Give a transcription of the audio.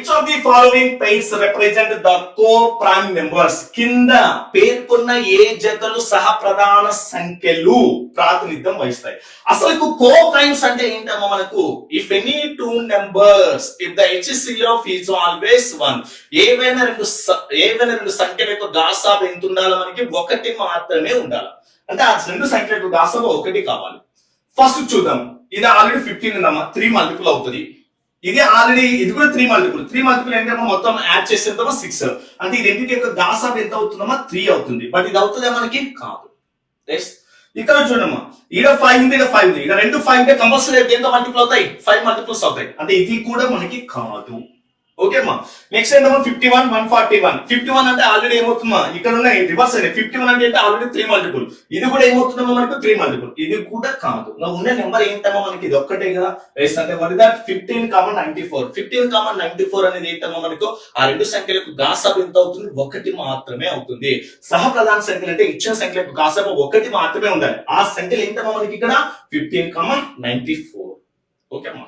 Which of the following pairs represent the co prime members? కింద పేర్కొన్న ఏ జతలు సహ ప్రధాన సంఖ్యలు ప్రాతినిధ్యం వహిస్తాయి? అసలు కో ప్రైమ్స్ అంటే ఏంటమ్మా మనకు? If any two numbers if the HCF is always 1, ఏవైనా రెండు సంఖ్యల యొక్క గాసాబు ఎంత ఉండాలి? మనకి ఒకటి మాత్రమే ఉండాలి. అంటే ఆ రెండు సంఖ్యల యొక్క గాసాబు ఒకటి కావాలి. ఫస్ట్ చూద్దాం. ఇది ఆల్రెడీ 15 ఉందమ్మా, 3 మల్టిపుల్ అవుతుంది. ఇది ఆల్రెడీ ఇది కూడా 3 మల్టిపుల్ ఏంటమ్మా మొత్తం యాడ్ చేసేద్దామా 6. అంటే ఈ రెండింటి యొక్క గాసాబు ఎంత అవుతుందమ్మా 3 అవుతుంది. బట్ ఇది అవుతుందా మనకి? కాదు. ఇక్కడ చూడమ్మా, ఈడ 5 ఉంది, ఈడ 5 ఉంది. ఇక్కడ రెండు 5 ఉంటే కంపల్సరీ ఎంత మల్టిపుల్ అవుతాయి? 5 మల్టిపుల్స్ అవుతాయి. అంటే ఇది కూడా మనకి కాదు. ఓకే అమ్మా. నెక్స్ట్ ఏంటమ్మా 51, 141. 51 అంటే ఆల్రెడీ ఏమవుతుందమ్మా ఇక్కడ ఉన్నాయి రివర్స్ అయినాయి. 51 అంటే ఆల్రెడీ 3 మల్టిపుల్. ఇది కూడా ఏమవుతుందమ్మా మనకు 3 మల్టిపుల్. ఇది కూడా కాదు. ఉన్న నెంబర్ ఏంటమ్మా మనకి? ఇది ఒక్కటే కదా. అంటే మరి దట్ 15,94. 15,94 అనేది ఏంటమ్మా మనకు? ఆ రెండు సంఖ్యలకు గాసాబు ఎంత అవుతుంది? ఒకటి మాత్రమే అవుతుంది. సహ ప్రధాన సంఖ్యలు అంటే ఇచ్చిన సంఖ్యలకు గాసాబు ఒకటి మాత్రమే ఉండాలి. ఆ సంఖ్యలు ఏంటమ్మా మనకి ఇక్కడ? 15,94. ఓకే అమ్మా.